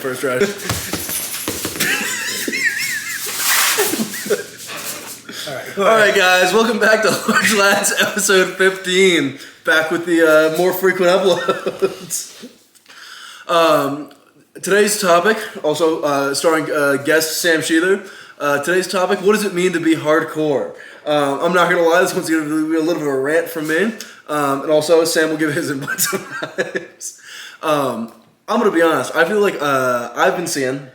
First try. All right, guys, welcome back to Large Lads episode 15. Back with the more frequent uploads. Today's topic, also starring guest Sam Sheether. Today's topic: what does it mean to be hardcore? I'm not gonna lie, this one's gonna be a little bit of a rant from me, and also Sam will give his input sometimes. I'm going to be honest, I feel like I've been seeing,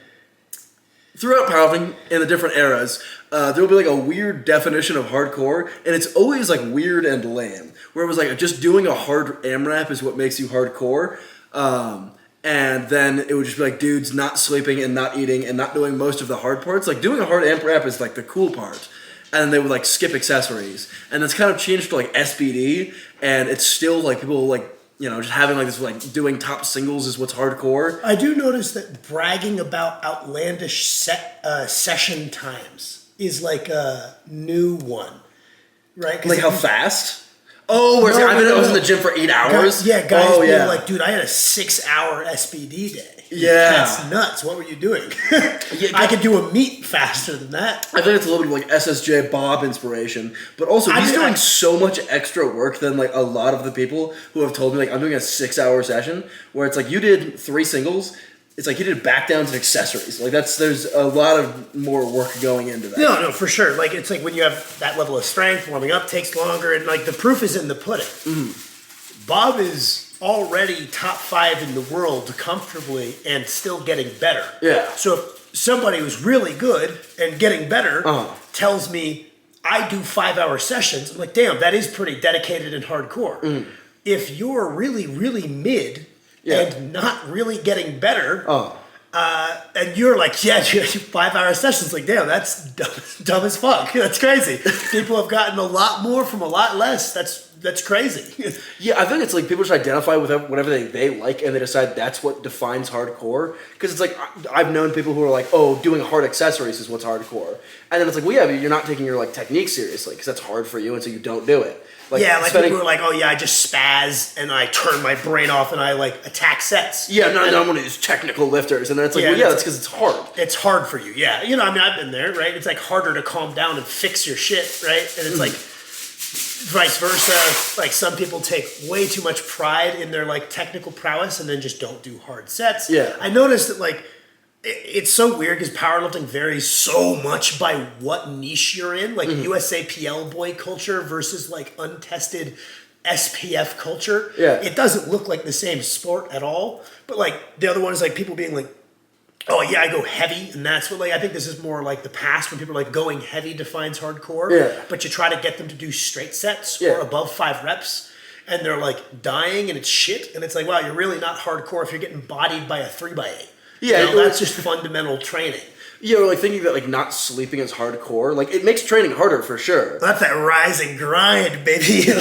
throughout powerlifting in the different eras, there will be like a weird definition of hardcore, and it's always like weird and lame, where it was like just doing a hard AMRAP is what makes you hardcore, and then it would just be like dudes not sleeping and not eating and not doing most of the hard parts. Like doing a hard AMRAP is like the cool part, and then they would like skip accessories, and it's kind of changed to like SBD, and it's still like people like, you know, just having like this, like doing top singles is what's hardcore. I do notice that bragging about outlandish session times is like a new one, right? Like how fast? Oh, whereas I was in the gym for 8 hours. Guys being like, dude, I had a 6-hour SBD day. Yeah. That's nuts. What were you doing? I could do a meet faster than that. I think it's a little bit of like SSJ Bob inspiration, but also he's doing so much extra work than like a lot of the people who have told me like I'm doing a 6-hour session where it's like you did 3 singles. It's like he did back downs and accessories. Like there's a lot of more work going into that. No, for sure. Like it's like when you have that level of strength, warming up takes longer, and like the proof is in the pudding. Mm-hmm. Bob is already top 5 in the world comfortably and still getting better. Yeah. So if somebody who's really good and getting better tells me I do 5-hour sessions, I'm like, damn, that is pretty dedicated and hardcore. Mm. If you're really, really mid and not really getting better, and you're like, yeah, 5-hour sessions, like, damn, that's dumb as fuck. That's crazy. People have gotten a lot more from a lot less. That's crazy. Yeah, I think it's like people just identify with whatever they like, and they decide that's what defines hardcore. Because it's like, I've known people who are like, oh, doing hard accessories is what's hardcore. And then it's like, well, yeah, but you're not taking your like technique seriously because that's hard for you, and so you don't do it. Like, people are like, oh yeah, I just spaz and I turn my brain off and I like attack sets. Yeah, no, I'm one of these technical lifters, and then it's like, that's because it's hard. It's hard for you, yeah. You know, I mean, I've been there, right? It's like harder to calm down and fix your shit, right? And it's like vice versa. Like some people take way too much pride in their like technical prowess and then just don't do hard sets. Yeah, I noticed that like it's so weird because powerlifting varies so much by what niche you're in. Like USAPL boy culture versus like untested SPF culture. Yeah. It doesn't look like the same sport at all. But like the other one is like people being like, oh yeah, I go heavy, and that's what like I think this is more like the past when people are like going heavy defines hardcore. Yeah. But you try to get them to do straight sets or above 5 reps, and they're like dying and it's shit. And it's like, wow, you're really not hardcore if you're getting bodied by a 3x8. Yeah, you know, that's just fundamental training. Yeah, or like thinking that like not sleeping is hardcore. Like it makes training harder for sure. That's that rise and grind, baby.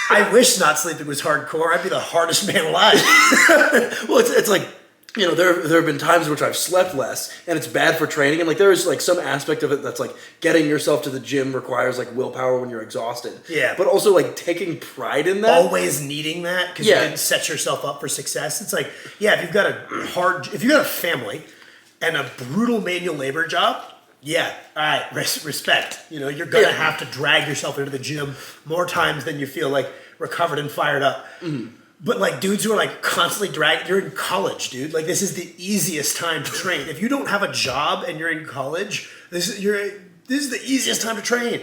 I wish not sleeping was hardcore. I'd be the hardest man alive. Well, it's like, you know, there have been times in which I've slept less, and it's bad for training. And like there is like some aspect of it that's like getting yourself to the gym requires like willpower when you're exhausted. Yeah. But also like taking pride in that. Always needing that because you didn't set yourself up for success. It's like, yeah, if you've got a family and a brutal manual labor job, yeah, all right, respect. You know, you're gonna have to drag yourself into the gym more times than you feel like recovered and fired up. Mm-hmm. But like dudes who are like constantly dragged, you're in college, dude. Like this is the easiest time to train. If you don't have a job and you're in college, this is the easiest time to train.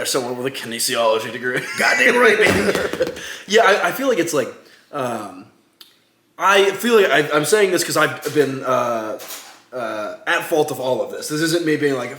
Someone with a kinesiology degree. Goddamn right, baby. Yeah, I feel like it's like, I feel like I'm saying this because I've been at fault of all of this. This isn't me being like,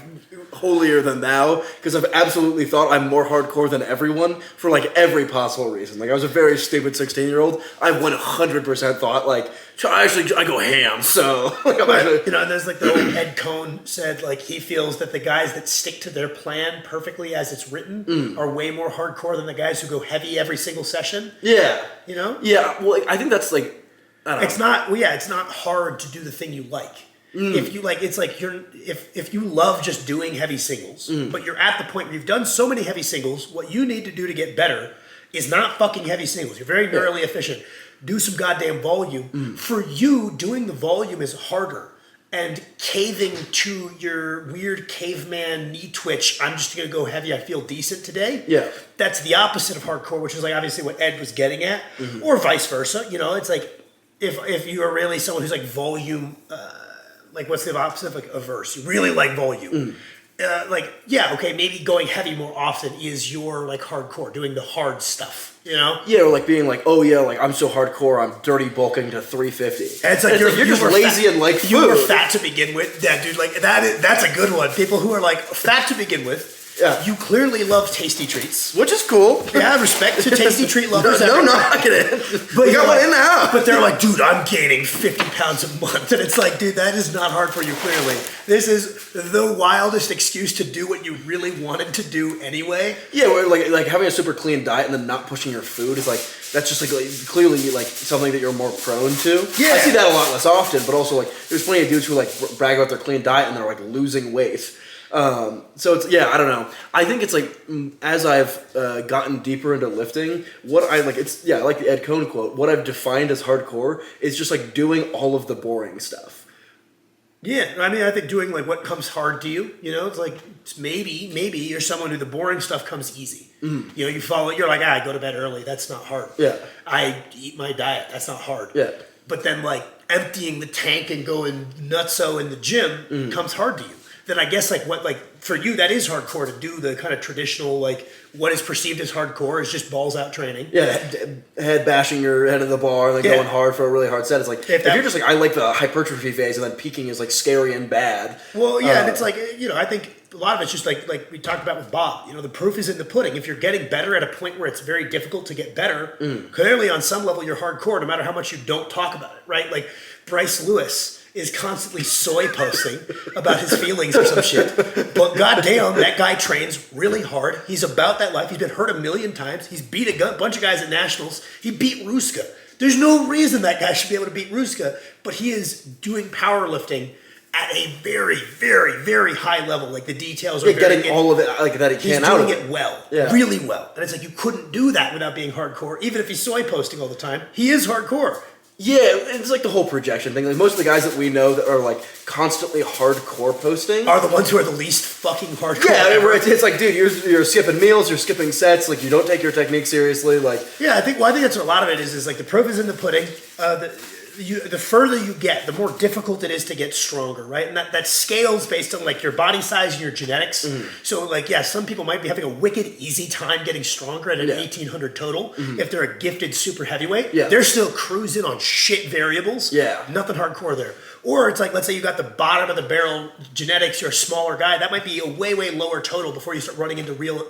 holier than thou because I've absolutely thought I'm more hardcore than everyone for like every possible reason. Like I was a very stupid 16-year-old. I 100% thought like I go ham. So like, and there's like the old Ed Cohn said like he feels that the guys that stick to their plan perfectly as it's written are way more hardcore than the guys who go heavy every single session. Yeah. Yeah. Well, like, I think that's like it's not. Well, yeah, it's not hard to do the thing you like. If you like, it's like if you love just doing heavy singles, but you're at the point where you've done so many heavy singles, what you need to do to get better is not fucking heavy singles. You're very neurally efficient. Do some goddamn volume. For you, doing the volume is harder. And caving to your weird caveman knee twitch, I'm just gonna go heavy, I feel decent today. Yeah. That's the opposite of hardcore, which is like obviously what Ed was getting at, or vice versa. It's like if you are really someone who's like volume, like what's the opposite of like averse? You really like volume. Maybe going heavy more often is your like hardcore, doing the hard stuff. Yeah, or like being like, oh yeah, like I'm so hardcore, I'm dirty bulking to 350. And it's like you're just lazy and like food. You were fat to begin with, yeah, dude. Like that's a good one. People who are like fat to begin with. Yeah. You clearly love tasty treats, which is cool. Yeah, respect to tasty treat lovers. No, knocking it. But we got one in the house. But they're like, dude, I'm gaining 50 pounds a month, and it's like, dude, that is not hard for you. Clearly, this is the wildest excuse to do what you really wanted to do anyway. Yeah, where like having a super clean diet and then not pushing your food is like that's just like clearly like something that you're more prone to. Yeah, I see that a lot less often, but also like there's plenty of dudes who like brag about their clean diet and they're like losing weight. So it's I don't know. I think it's like as I've gotten deeper into lifting, what I like I like the Ed Cohn quote. What I've defined as hardcore is just like doing all of the boring stuff. Yeah, I mean, I think doing like what comes hard to you. It's like maybe you're someone who the boring stuff comes easy. You follow. You're like, I go to bed early. That's not hard. Yeah. I eat my diet. That's not hard. Yeah. But then like emptying the tank and going nutso in the gym comes hard to you. Then I guess for you that is hardcore to do the kind of traditional like what is perceived as hardcore is just balls out training. Yeah, head bashing your head of the bar, like going hard for a really hard set. It's like if you're just like I like the hypertrophy phase and then peaking is like scary and bad. Well, yeah, and it's like I think a lot of it's just like we talked about with Bob. The proof is in the pudding. If you're getting better at a point where it's very difficult to get better, clearly on some level you're hardcore, no matter how much you don't talk about it, right? Like Bryce Lewis is constantly soy posting about his feelings or some shit. But goddamn, that guy trains really hard. He's about that life. He's been hurt a million times. He's beat a bunch of guys at nationals. He beat Ruska. There's no reason that guy should be able to beat Ruska, but he is doing powerlifting at a very, very, very high level. Like the details are getting all of it like that he can out of it. He's doing it well, really well. And it's like you couldn't do that without being hardcore. Even if he's soy posting all the time, he is hardcore. Yeah, it's like the whole projection thing. Like most of the guys that we know that are like constantly hardcore posting are the ones who are the least fucking hardcore. Yeah, it's like, dude, you're skipping meals, you're skipping sets, like you don't take your technique seriously. Like I think that's what a lot of it is like the proof is in the pudding. The further you get, the more difficult it is to get stronger, right? And that scales based on like your body size and your genetics. So like, some people might be having a wicked easy time getting stronger at an 1800 total. If they're a gifted super heavyweight, they're still cruising on shit variables. Nothing hardcore there. Or it's like, let's say you got the bottom of the barrel genetics, you're a smaller guy, that might be a way, way lower total before you start running into real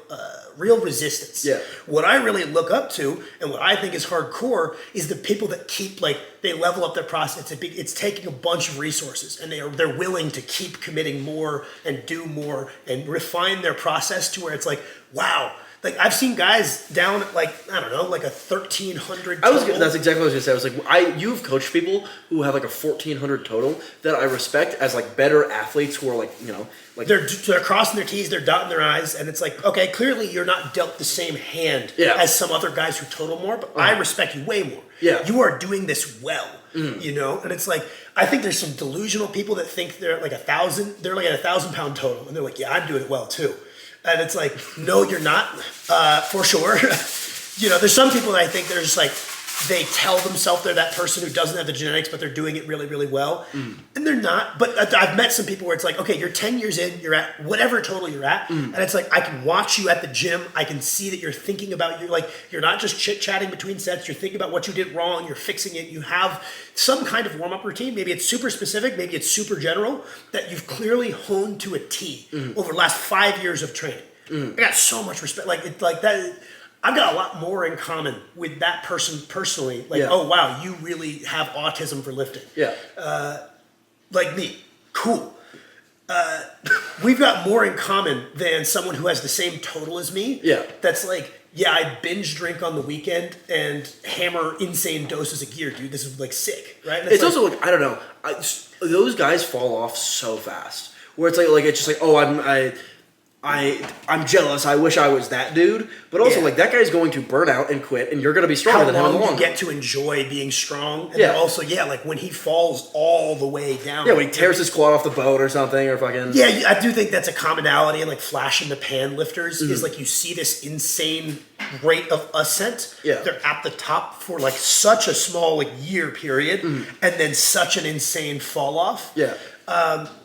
resistance. What I really look up to and what I think is hardcore is the people that keep they level up their process. It's taking a bunch of resources and they're willing to keep committing more and do more and refine their process to where it's like, wow. Like I've seen guys down at like I don't know, like a 1300. That's exactly what I was gonna say. I was like, you've coached people who have like a 1400 total that I respect as like better athletes who are like like they're crossing their T's, they're dotting their I's, and it's like okay, clearly you're not dealt the same hand as some other guys who total more, but I respect you way more. You are doing this well, and it's like I think there's some delusional people that think they're like 1,000, they're like at 1,000-pound total, and they're like, I'm doing it well too. And it's like, no, you're not, for sure. There's some people that I think they're just like, they tell themselves they're that person who doesn't have the genetics, but they're doing it really, really well. And they're not. But I've met some people where it's like, okay, you're 10 years in, you're at whatever total you're at. And it's like, I can watch you at the gym. I can see that you're thinking about, you're not just chit-chatting between sets. You're thinking about what you did wrong. You're fixing it. You have some kind of warm-up routine. Maybe it's super specific. Maybe it's super general that you've clearly honed to a T over the last 5 years of training. I got so much respect. Like that. I've got a lot more in common with that person personally. Oh wow, you really have autism for lifting. Yeah. Like me, cool. We've got more in common than someone who has the same total as me. Yeah. That's like, yeah, I binge drink on the weekend and hammer insane doses of gear, dude. This is like sick, right? It's also like, I don't know, those guys fall off so fast. Where it's like it's just like, oh, I'm jealous. I wish I was that dude. But also, like, that guy's going to burn out and quit, and you're going to be stronger than him in the long run. You get to enjoy being strong. And then also, like, when he falls all the way down. Yeah, when he tears his quad off the boat or something, or fucking... Yeah, I do think that's a commonality in, like, flash in the pan lifters, is, like, you see this insane rate of ascent. Yeah. They're at the top for, like, such a small, like, year period, and then such an insane fall off. Yeah.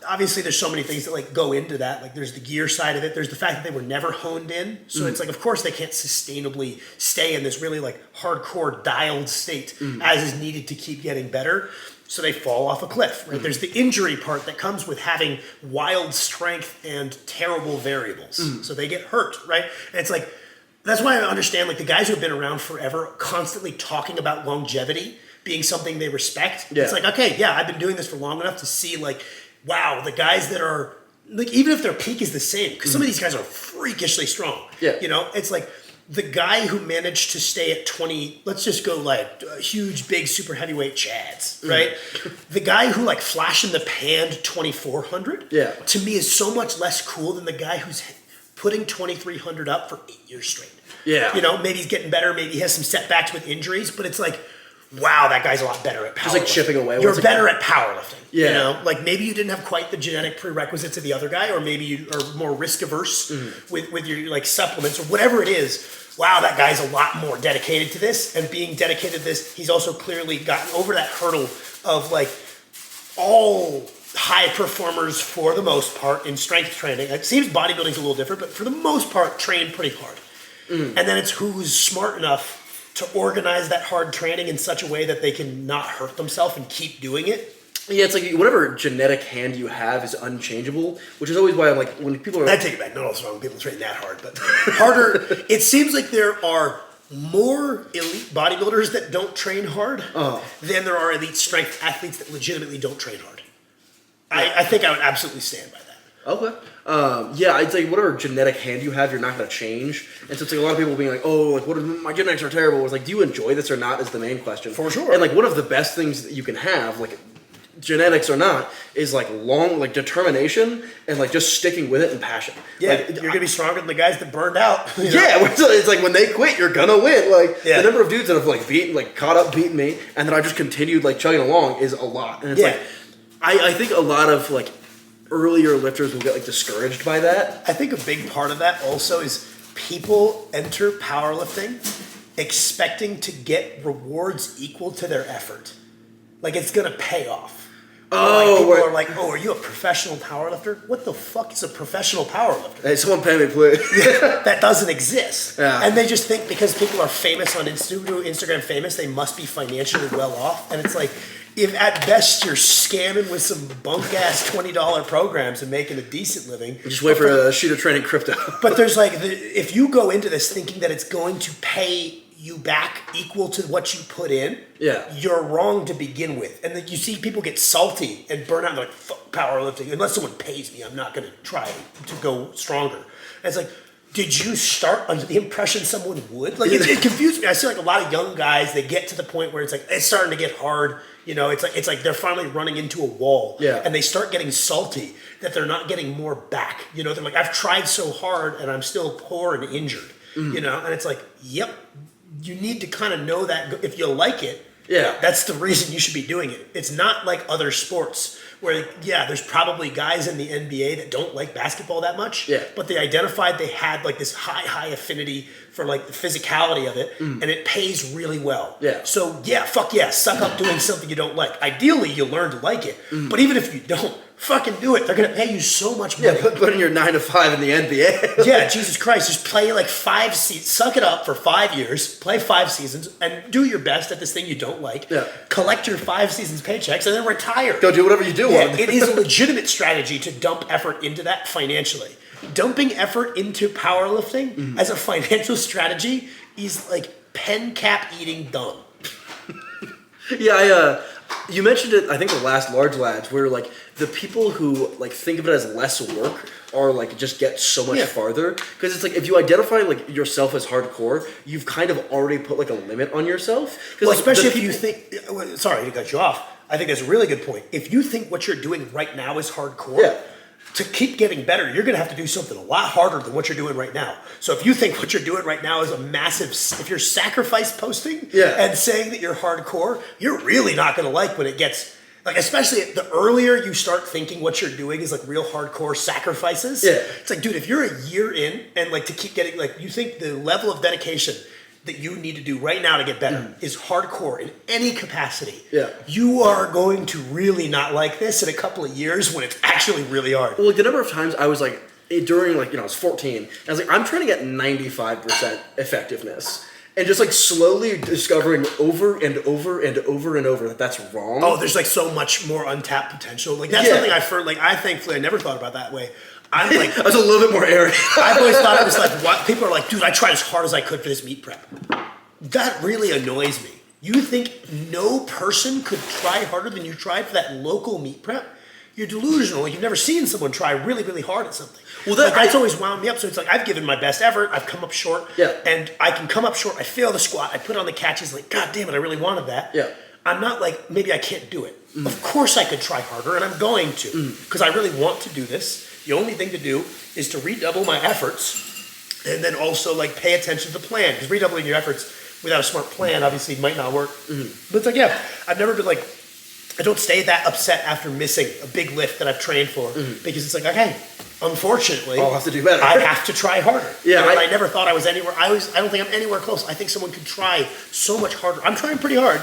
Obviously, there's so many things that like go into that. Like, there's the gear side of it. There's the fact that they were never honed in. So it's like, of course, they can't sustainably stay in this really like hardcore dialed state as is needed to keep getting better. So they fall off a cliff. Right? There's the injury part that comes with having wild strength and terrible variables. So they get hurt, right? And it's like, that's why I understand like the guys who have been around forever constantly talking about longevity being something they respect. Yeah. It's like, okay, yeah, I've been doing this for long enough to see like, wow, the guys that are like, even if their peak is the same, because some of these guys are freakishly strong. Yeah. You know, it's like the guy who managed to stay at 20, let's just go like huge, big, super heavyweight Chads, right? The guy who like flash in the pan 2,400, to me is so much less cool than the guy who's putting 2,300 up for 8 years straight. Yeah. You know, maybe he's getting better, maybe he has some setbacks with injuries, but it's like, wow, that guy's a lot better at powerlifting. Just like chipping away. You're better at powerlifting. Yeah. You know, like maybe you didn't have quite the genetic prerequisites of the other guy, or maybe you are more risk averse with your like supplements or whatever it is. Wow, that guy's a lot more dedicated to this, and being dedicated to this, he's also clearly gotten over that hurdle of like all high performers for the most part in strength training. It seems bodybuilding's a little different, but for the most part, train pretty hard. And then it's who's smart enough to organize that hard training in such a way that they can not hurt themselves and keep doing it. Yeah, it's like whatever genetic hand you have is unchangeable, which is always why I'm like, when people are... I take it back. Not all wrong. People train that hard, but harder. It seems like there are more elite bodybuilders that don't train hard than there are elite strength athletes that legitimately don't train hard. I think I would absolutely stand by that. Okay. Yeah, I'd say whatever genetic hand you have, you're not going to change. And so it's like a lot of people being like, oh, like what if my genetics are terrible. It's like, do you enjoy this or not is the main question. For sure. And like one of the best things that you can have, like genetics or not, is like long, like determination and like just sticking with it and passion. Yeah, like, you're going to be stronger than the guys that burned out. Yeah, it's like when they quit, you're going to win. Like the number of dudes that have like beaten me, and then I just continued like chugging along is a lot. And it's like, I think a lot of like earlier lifters will get like discouraged by that. I think a big part of that also is people enter powerlifting expecting to get rewards equal to their effort. Like it's gonna pay off. Like people are like, oh, are you a professional powerlifter? What the fuck is a professional powerlifter? Hey, someone pay me, please. That doesn't exist. Yeah. And they just think because people are famous on Instagram famous, they must be financially well off. And it's like, if at best you're scamming with some bunk ass $20 programs and making a decent living, Just wait for a sheet of training crypto. But there's like, if you go into this thinking that it's going to pay you back equal to what you put in, you're wrong to begin with. And then you see people get salty and burn out and they're like, fuck powerlifting. Unless someone pays me, I'm not going to try to go stronger. And it's like, did you start under the impression someone would? Like it confused me. I see like a lot of young guys, they get to the point where it's like, it's starting to get hard. You know, it's like they're finally running into a wall, and they start getting salty that they're not getting more back. You know, they're like, I've tried so hard and I'm still poor and injured. You know, and it's like, yep, you need to kind of know that if you like it, Yeah. That's the reason you should be doing it. It's not like other sports where, yeah, there's probably guys in the NBA that don't like basketball that much. Yeah. But they identified they had like this high affinity for like the physicality of it, and it pays really well. Yeah. So yeah, fuck yeah, suck up doing something you don't like. Ideally, you'll learn to like it. But even if you don't, fucking do it. They're gonna pay you so much money. Yeah, put in your 9 to 5 in the NBA. Yeah, Jesus Christ, just play like 5 seasons, suck it up for 5 years, play 5 seasons, and do your best at this thing you don't like. Yeah. Collect your 5 seasons paychecks, and then retire. Go do whatever you do. Yeah, it is a legitimate strategy to dump effort into that financially. Dumping effort into powerlifting as a financial strategy is like pen cap eating dumb. Yeah, you mentioned it, I think the last Large Lads, where like the people who like think of it as less work are like just get so much farther, because it's like if you identify like yourself as hardcore, you've kind of already put like a limit on yourself. Well, like, especially if you think, sorry to cut you off, I think that's a really good point. If you think what you're doing right now is hardcore, to keep getting better, you're going to have to do something a lot harder than what you're doing right now. So if you think what you're doing right now is a massive, if you're sacrifice posting and saying that you're hardcore, you're really not going to like when it gets, like, especially the earlier you start thinking what you're doing is like real hardcore sacrifices. Yeah. It's like, dude, if you're a year in and like to keep getting, like, you think the level of dedication that you need to do right now to get better is hardcore in any capacity. Yeah. You are going to really not like this in a couple of years when it's actually really hard. Well, like the number of times I was like, during like, I was 14, and I was like, I'm trying to get 95% effectiveness. And just like slowly discovering over and over and over and over that that's wrong. Oh, there's like so much more untapped potential. Like that's something I thankfully I never thought about that way. I'm like, I was a little bit more arrogant. I've always thought it was like, what people are like, dude, I tried as hard as I could for this meat prep. That really annoys me. You think no person could try harder than you tried for that local meat prep? You're delusional. You've never seen someone try really, really hard at something. Well, that's always wound me up. So it's like, I've given my best effort. I've come up short. Yeah. And I can come up short. I fail the squat. I put on the catches like, God damn it, I really wanted that. Yeah. I'm not like, maybe I can't do it. Of course I could try harder, and I'm going to. Because I really want to do this. The only thing to do is to redouble my efforts and then also like pay attention to the plan. Because redoubling your efforts without a smart plan obviously might not work. But it's like, yeah, I've never been like, I don't stay that upset after missing a big lift that I've trained for. Because it's like, okay, unfortunately, I'll have to do better. I have to try harder. Yeah, I never thought I was anywhere. I don't think I'm anywhere close. I think someone could try so much harder. I'm trying pretty hard.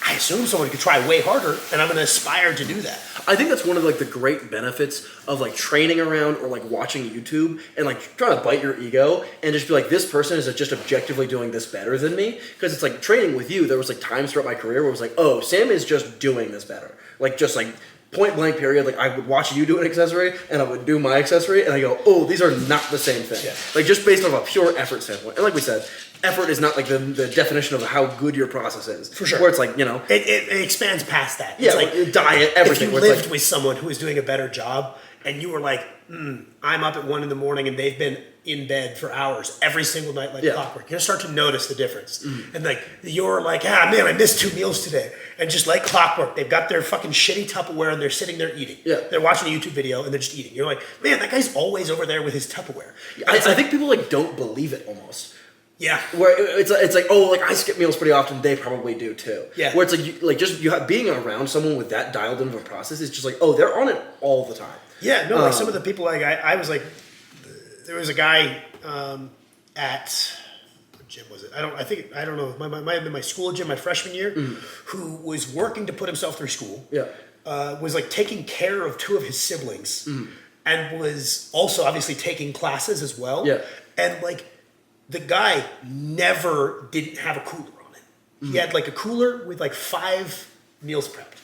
I assume someone could try way harder, and I'm going to aspire to do that. I think that's one of like the great benefits of like training around or like watching YouTube and like trying to bite your ego and just be like, this person is just objectively doing this better than me. Because it's like training with you, there was like times throughout my career where it was like, oh, Sam is just doing this better. Like just like point blank period, like I would watch you do an accessory and I would do my accessory and I go, oh, these are not the same thing. Yeah. Like just based on a pure effort standpoint. And like we said, effort is not like the definition of how good your process is. For sure. Where it's like, It expands past that. Yeah, it's like diet, everything. If you lived with someone who was doing a better job and you were like, I'm up at 1 a.m. and they've been in bed for hours every single night like clockwork, you're going to start to notice the difference. And like, you're like, man, I missed 2 meals today. And just like clockwork, they've got their fucking shitty Tupperware and they're sitting there eating. Yeah. They're watching a YouTube video and they're just eating. You're like, man, that guy's always over there with his Tupperware. I think people like don't believe it almost. Yeah, where it's like, oh, like I skip meals pretty often. They probably do too. Yeah, where it's like you have being around someone with that dialed in of a process is just like, oh, they're on it all the time. Yeah, no, like some of the people like I was like, there was a guy at what gym was it? I don't know. It might have been my school gym my freshman year, who was working to put himself through school. Yeah, was like taking care of 2 of his siblings, and was also obviously taking classes as well. Yeah, and like. The guy never didn't have a cooler on it. He had like a cooler with like 5 meals prepped.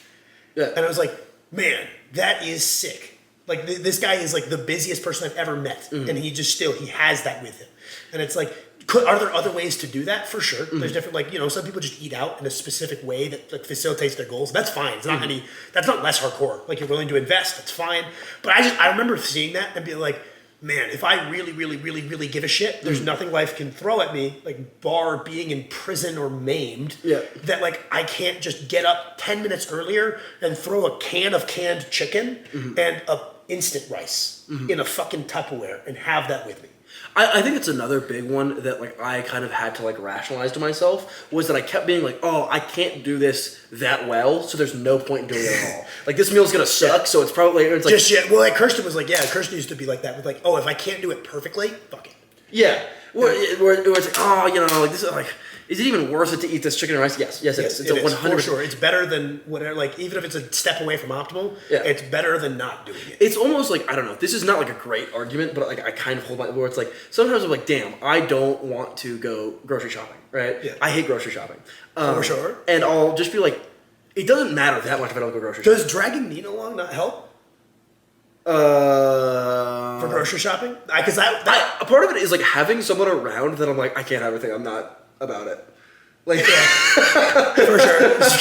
Yeah. And I was like, man, that is sick. Like this guy is like the busiest person I've ever met. And he has that with him. And it's like, are there other ways to do that? For sure. There's different, like, some people just eat out in a specific way that like facilitates their goals. That's fine. It's not that's not less hardcore. Like you're willing to invest. That's fine. But I remember seeing that and being like, man, if I really, really, really, really give a shit, there's nothing life can throw at me, like bar being in prison or maimed, that like I can't just get up 10 minutes earlier and throw a can of canned chicken and a instant rice in a fucking Tupperware and have that with me. I think it's another big one that like I kind of had to like rationalize to myself was that I kept being like, oh, I can't do this that well, so there's no point in doing it at all. Like this meal's gonna suck, so it's probably it's like well, like Kirsten was like, Kirsten used to be like that with like, oh, if I can't do it perfectly, fuck it. Yeah, where it's like, oh, like this is like. Is it even worth it to eat this chicken and rice? Yes, it is. It's a 100%. For sure. It's better than whatever. Like even if it's a step away from optimal, it's better than not doing it. It's almost like I don't know. This is not like a great argument, but like I kind of hold my where it's like sometimes I'm like, damn, I don't want to go grocery shopping. Right? Yeah. I hate grocery shopping. For sure. And I'll just be like, it doesn't matter that much if I don't go grocery shopping. Does dragging Nina along not help? For grocery shopping? Because a part of it is like having someone around that I'm like, I can't have everything. I'm not about it. Like, for sure.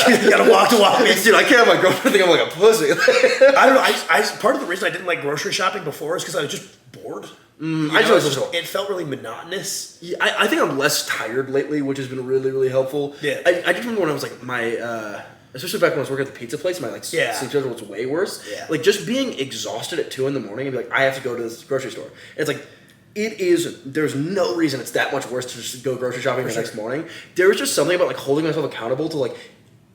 You gotta walk to walk. Dude, I can't have my girlfriend think I'm like a pussy. I don't know. I part of the reason I didn't like grocery shopping before is because I was just bored. It felt really monotonous. Yeah, I think I'm less tired lately, which has been really, really helpful. Yeah. I just remember when I was like especially back when I was working at the pizza place, my like sleep schedule was way worse. Yeah. Like just being exhausted at 2 a.m. and be like, I have to go to this grocery store. And it's like. There's no reason it's that much worse to just go grocery shopping the next morning. There is just something about like holding myself accountable to like,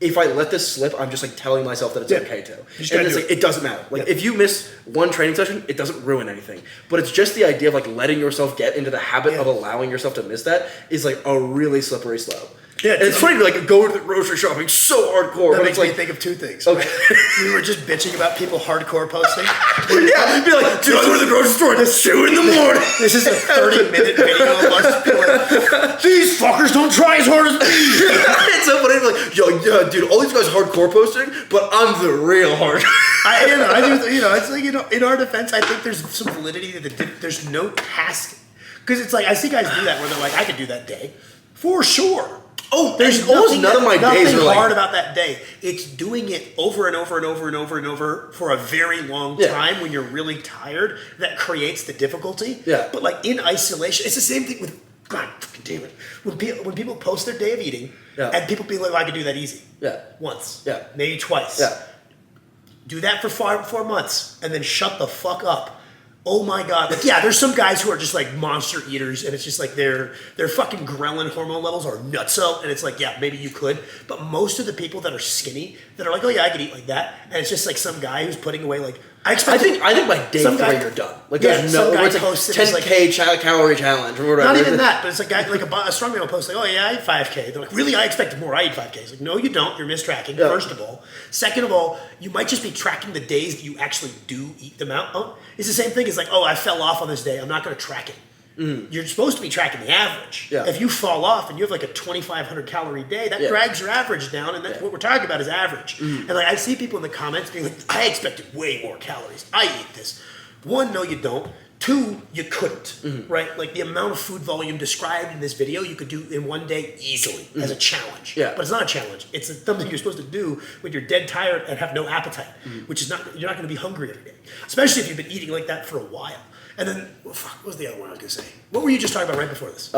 if I let this slip, I'm just like telling myself that it's okay to. And it's like, it doesn't matter. Like if you miss one training session, it doesn't ruin anything. But it's just the idea of like letting yourself get into the habit of allowing yourself to miss that is like a really slippery slope. Yeah, and it's funny to like go to the grocery shopping so hardcore. That but makes it's like, me think of two things. Okay. We were just bitching about people hardcore posting. Yeah, be like, dude, I go to the grocery store at 2 in the morning. This is a 30-minute video of us being like, these fuckers don't try as hard as me. It's so funny, like, yo, dude, all these guys hardcore posting, but I'm the real hard. It's like, in our defense, I think there's some validity that there's no task. Because it's like, I see guys do that where they're like, I could do that day. For sure. Oh, there's almost none of my days are like hard about that day. It's doing it over and over and over and over and over for a very long time when you're really tired. That creates the difficulty. Yeah. But like in isolation, it's the same thing with God fucking damn it. When people post their day of eating and people be like, I could do that easy. Yeah. Once. Yeah. Maybe twice. Yeah. Do that for 4 months and then shut the fuck up. Oh my God. Like, there's some guys who are just like monster eaters and it's just like their fucking ghrelin hormone levels are nutso and it's like, maybe you could. But most of the people that are skinny that are like, oh yeah, I could eat like that. And it's just like some guy who's putting away like, I think by day 3 you're done. Like there's no, it's like 10K calorie challenge or whatever. Not even that, but it's like a strongman will post like, oh yeah, I eat 5K. They're like, really? I expected more. I eat 5K. It's like, no, you don't. You're mistracking. Yeah. First of all, second of all, you might just be tracking the days that you actually do eat them out. Oh, it's the same thing as like, oh, I fell off on this day. I'm not going to track it. Mm. You're supposed to be tracking the average. Yeah. If you fall off and you have like a 2,500 calorie day, that drags your average down, and that's what we're talking about is average. Mm. And like I see people in the comments being like, I expected way more calories. I eat this. 1, no, you don't. 2, you couldn't. Right? Like the amount of food volume described in this video, you could do in one day easily as a challenge. Yeah. But it's not a challenge. It's something you're supposed to do when you're dead tired and have no appetite, which is you're not going to be hungry every day, especially if you've been eating like that for a while. And then, what was the other one I was going to say? What were you just talking about right before this?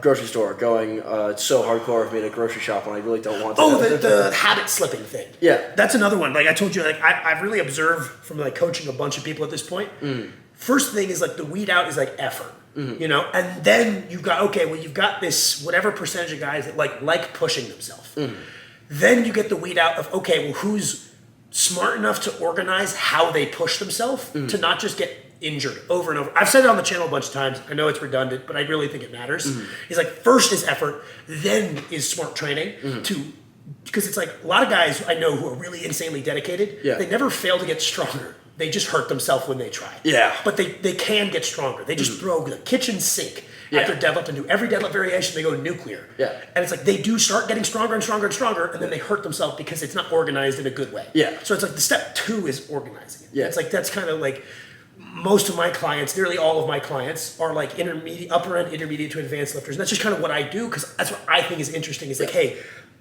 Grocery store, going, it's so hardcore of me to grocery shop when I really don't want to. Oh, the habit slipping thing. Yeah. That's another one. Like I told you, like I've really observed from like coaching a bunch of people at this point. First thing is like the weed out is like effort, and then you've got this whatever percentage of guys that like pushing themselves. Then you get the weed out of, okay, well, who's smart enough to organize how they push themselves to not just get injured over and over. I've said it on the channel a bunch of times. I know it's redundant, but I really think it matters. It's like first is effort, then is smart training because it's like a lot of guys I know who are really insanely dedicated. Yeah. They never fail to get stronger. They just hurt themselves when they try. Yeah. But they can get stronger. They just throw the kitchen sink at their deadlift and do every deadlift variation. They go nuclear. Yeah. And it's like they do start getting stronger and stronger and stronger, and then they hurt themselves because it's not organized in a good way. Yeah. So it's like the step 2 is organizing it. Yeah. It's like that's kind of like most of my clients, nearly all of my clients, are like upper end, intermediate to advanced lifters. And that's just kind of what I do because that's what I think is interesting. Is like, hey,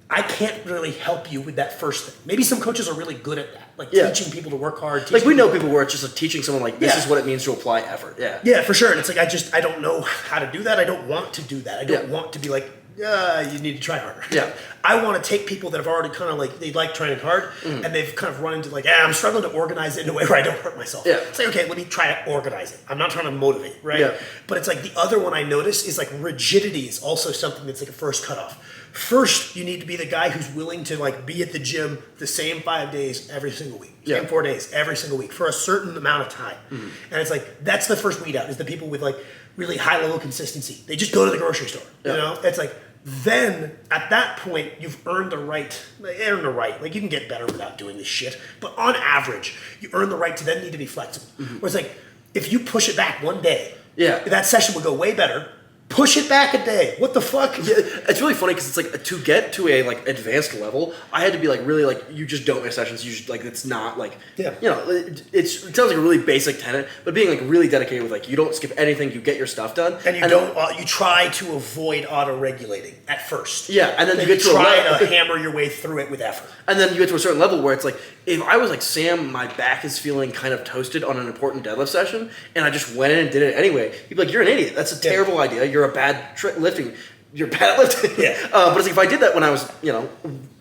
I can't really help you with that first thing. Maybe some coaches are really good at that, like teaching people to work hard. Like we know people where it's just like teaching someone like this is what it means to apply effort. Yeah, yeah, for sure. And it's like I don't know how to do that. I don't want to do that. I don't want to be like you need to try harder. Yeah. I want to take people that have already kind of like, they like training hard, and they've kind of run into like, I'm struggling to organize it in a way where I don't hurt myself. Yeah. It's like, okay, let me try to organize it. I'm not trying to motivate, right? Yeah. But it's like the other one I notice is like rigidity is also something that's like a first cutoff. First, you need to be the guy who's willing to like be at the gym the same 5 days every single week, same 4 days every single week for a certain amount of time. And it's like, that's the first weed out is the people with like really high level consistency. They just go to the grocery store, you know? It's like, then at that point, you've earned the right, like you can get better without doing this shit, but on average, you earn the right to then need to be flexible. Where it's like, if you push it back one day, that session will go way better. Push it back a day. What the fuck? Yeah, it's really funny because it's like to get to a like advanced level, I had to be like really like you just don't miss sessions. You just like it's not like you know it sounds like a really basic tenet, but being like really dedicated with like you don't skip anything, you get your stuff done, and you don't you try to avoid auto regulating at first. Yeah, and then you get to try to hammer your way through it with effort, and then you get to a certain level where it's like if I was like Sam, my back is feeling kind of toasted on an important deadlift session, and I just went in and did it anyway. You'd be like, you're an idiot. That's a terrible idea. You're a bad lifting. You're bad at lifting. But it's like if I did that when I was,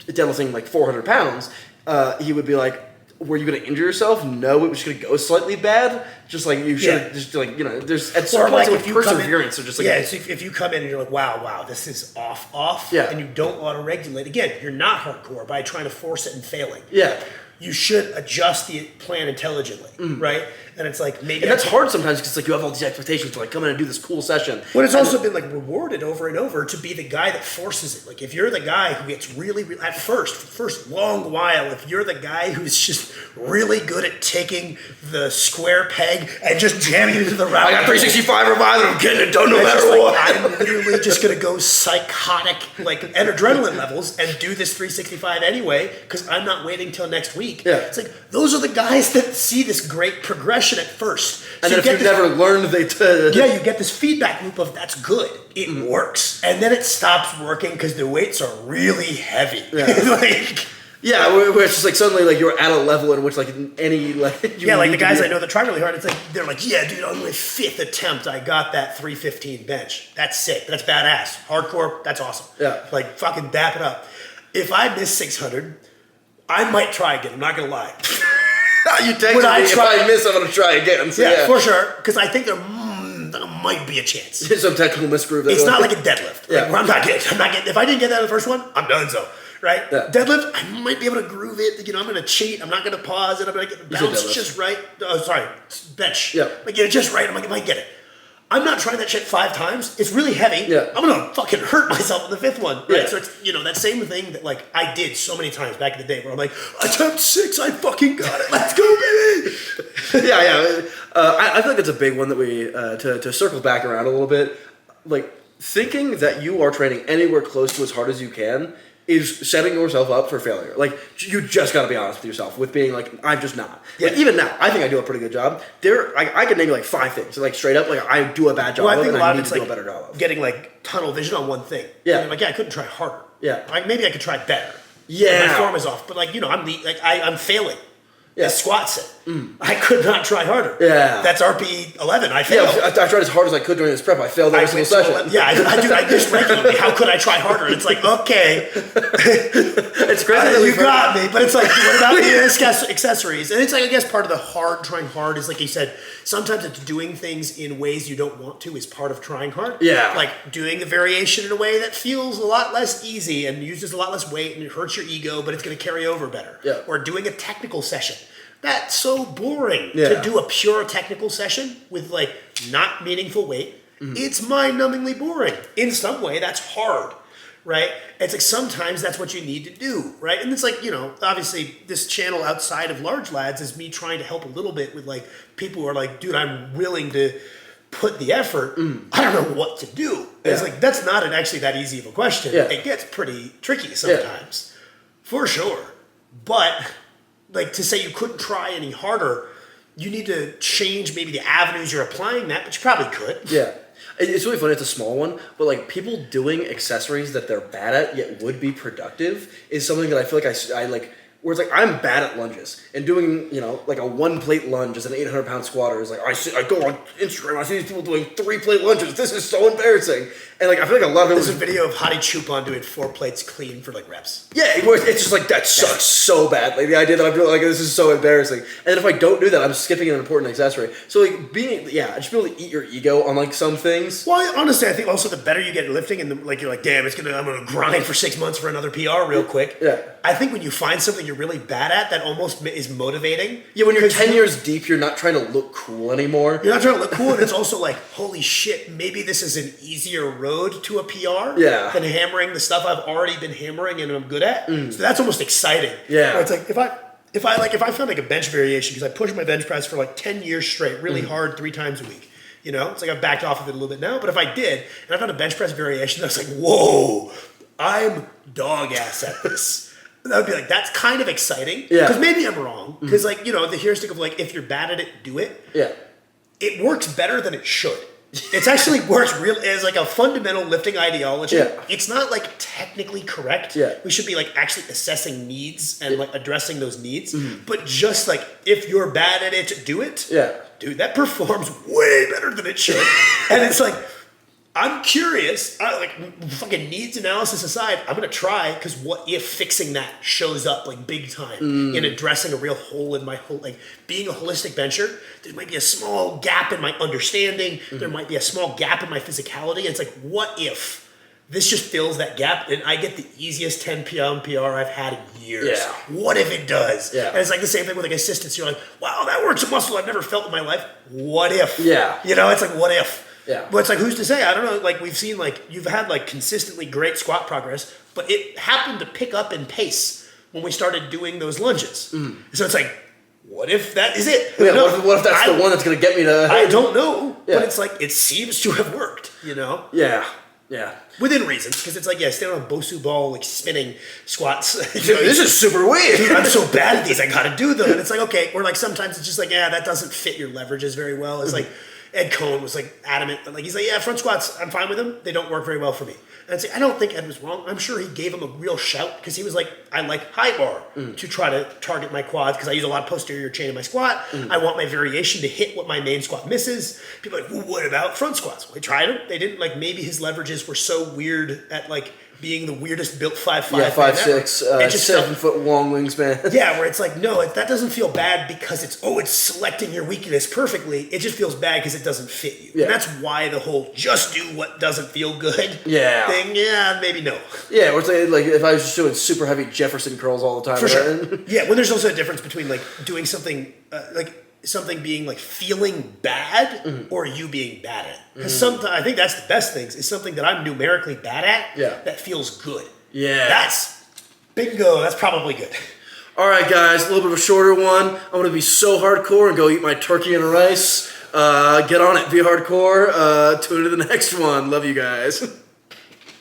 deadlifting like 400 pounds, he would be like, were you going to injure yourself? No, it was going to go slightly bad. Just like you should just like, there's at certain points with perseverance. So just like, so if you come in and you're like, wow, this is off, and you don't auto regulate, again, you're not hardcore by trying to force it and failing. Yeah. You should adjust the plan intelligently, right? And it's like maybe... And that's hard sometimes because like you have all these expectations to like come in and do this cool session. But it's also been like rewarded over and over to be the guy that forces it. Like if you're the guy who gets really at first long while, if you're the guy who's just really good at taking the square peg and just jamming it into the round. I got 365 revive and I'm getting it done no matter what. I'm literally just going to go psychotic like and adrenaline levels and do this 365 anyway because I'm not waiting till next week. Yeah. It's like those are the guys that see this great progression at first. And then if you've never learned, you get this feedback loop of that's good, it works, and then it stops working because the weights are really heavy. Yeah. Where it's just like suddenly like you're at a level in which like any like like the guys I know that try really hard, it's like they're like, yeah, dude, on my 5th attempt I got that 315 bench. That's sick. That's badass. Hardcore. That's awesome. Yeah. Like fucking dap it up. If I miss 600, I might try again. I'm not gonna lie. You texted me, if I miss, I'm going to try again. So yeah, for sure. Because I think there might be a chance. Some technical misgroove. It's not like a deadlift. Like, I'm not getting. If I didn't get that in the first one, I'm done. So, right? Yeah. Deadlift, I might be able to groove it. I'm going to cheat. I'm not going to pause it. I'm going to get the bounce just right. Oh, sorry. Bench. Yeah. I get it just right. I might get it. I'm not trying that shit 5 times. It's really heavy. Yeah. I'm gonna fucking hurt myself in the 5th one. Right? Yeah. So it's that same thing that like I did so many times back in the day where I'm like, attempt 6, I fucking got it. Let's go, baby. I feel like it's a big one that we to circle back around a little bit. Like thinking that you are training anywhere close to as hard as you can is setting yourself up for failure. Like you just got to be honest with yourself with being like, I'm just not. Yeah. Like even now, I think I do a pretty good job. I could name you like 5 things. Like straight up, like I do a bad job. Well, I think of it, a lot and I of need it's to do like a better job of getting like tunnel vision on one thing. Yeah. And I couldn't try harder. Yeah. Like maybe I could try better. Yeah. Like, my form is off, but like I'm failing. Yeah. The squat set. I could not try harder. Yeah. That's RP 11. I failed. Yeah, I tried as hard as I could during this prep. I failed every single session. I missed regularly. How could I try harder? And it's like, okay. It's crazy. You got me. But it's like, what about the accessories? And it's like, I guess part of the trying hard is like you said, sometimes it's doing things in ways you don't want to is part of trying hard. Yeah. Like doing the variation in a way that feels a lot less easy and uses a lot less weight and it hurts your ego, but it's going to carry over better. Yeah. Or doing a technical session. That's so boring to do a pure technical session with like not meaningful weight. It's mind-numbingly boring. In some way, that's hard, right? It's like sometimes that's what you need to do, right? And it's like, obviously this channel outside of Large Lads is me trying to help a little bit with like people who are like, dude, I'm willing to put the effort. I don't know what to do. Yeah. It's like, that's not actually that easy of a question. Yeah. It gets pretty tricky sometimes, for sure. But like to say you couldn't try any harder, you need to change maybe the avenues you're applying that, but you probably could. Yeah. It's really funny, it's a small one, but like people doing accessories that they're bad at yet would be productive is something that I feel like I like where it's like I'm bad at lunges and doing like a 1-plate lunge as an 800-pound squatter is like I go on Instagram, I see these people doing 3-plate lunges. This is so embarrassing, and like I feel like a lot of it. There's a video of Hadi Chupan doing 4 plates clean for like reps. Yeah, it's just like that sucks so bad. Like the idea that I feel like this is so embarrassing, and then if I don't do that, I'm skipping an important accessory. So like I just be able to eat your ego on like some things. Well, honestly, I think also the better you get at lifting, and you're like, damn, I'm gonna grind for 6 months for another PR real quick. Yeah. I think when you find something you're really bad at, that almost is motivating. Yeah, when you're 10 years deep, you're not trying to look cool anymore. You're not trying to look cool, and it's also like, holy shit, maybe this is an easier road to a PR than hammering the stuff I've already been hammering and I'm good at. So that's almost exciting. Yeah. Where it's like if I found like a bench variation, because I pushed my bench press for like 10 years straight, really hard 3 times a week. It's like I've backed off of it a little bit now, but if I did, and I found a bench press variation that was like, whoa, I'm dog ass at this. That would be like, that's kind of exciting. Yeah. Because maybe I'm wrong. Because like, the heuristic of like, if you're bad at it, do it. Yeah. It works better than it should. It's actually works real as like a fundamental lifting ideology. Yeah. It's not like technically correct. Yeah. We should be like actually assessing needs and like addressing those needs. But just like, if you're bad at it, do it. Yeah. Dude, that performs way better than it should. And it's like, I'm curious, fucking needs analysis aside, I'm going to try, because what if fixing that shows up, like, big time in addressing a real hole in my whole, like, being a holistic bencher, there might be a small gap in my understanding, there might be a small gap in my physicality, and it's like, what if this just fills that gap, and I get the easiest 10 pound PR I've had in years? Yeah. What if it does? Yeah. And it's like the same thing with, like, assistance. You're like, wow, that works a muscle I've never felt in my life. What if? Yeah. It's like, what if? Yeah. But it's like, who's to say? I don't know. Like, we've seen, like, you've had, like, consistently great squat progress, but it happened to pick up in pace when we started doing those lunges. So it's like, what if that is it? Yeah, what if that's the one that's going to get me to... I don't know. Yeah. But it's like, it seems to have worked, Yeah. Yeah. Within reasons, because it's like, stand on a Bosu ball, like, spinning squats. This is super weird. Dude, I'm so bad at these, I gotta do them. And it's like, okay, or like, sometimes it's just like, that doesn't fit your leverages very well. It's like, Ed Cohn was like adamant, but like he's like, front squats, I'm fine with them. They don't work very well for me. And I'd say, I don't think Ed was wrong. I'm sure he gave him a real shout, because he was like, I like high bar to try to target my quads, because I use a lot of posterior chain in my squat. I want my variation to hit what my main squat misses. People are like, well, what about front squats? Well, they tried them. They didn't, like, maybe his leverages were so weird at like being the weirdest built 5'5". Yeah, 5'6", 7 foot long wingspan. Yeah, where it's like, no, that doesn't feel bad because it's selecting your weakness perfectly. It just feels bad because it doesn't fit you. Yeah. And that's why the whole just do what doesn't feel good thing, maybe no. Yeah, or like if I was just doing super heavy Jefferson curls all the time. For sure. Yeah, when there's also a difference between like doing something, something being like feeling bad or you being bad at it. Because sometimes I think that's the best things is something that I'm numerically bad at that feels good. Yeah. That's bingo. That's probably good. All right, guys, a little bit of a shorter one. I'm going to be so hardcore and go eat my turkey and rice. Get on it. Be hardcore. Tune into the next one. Love you guys.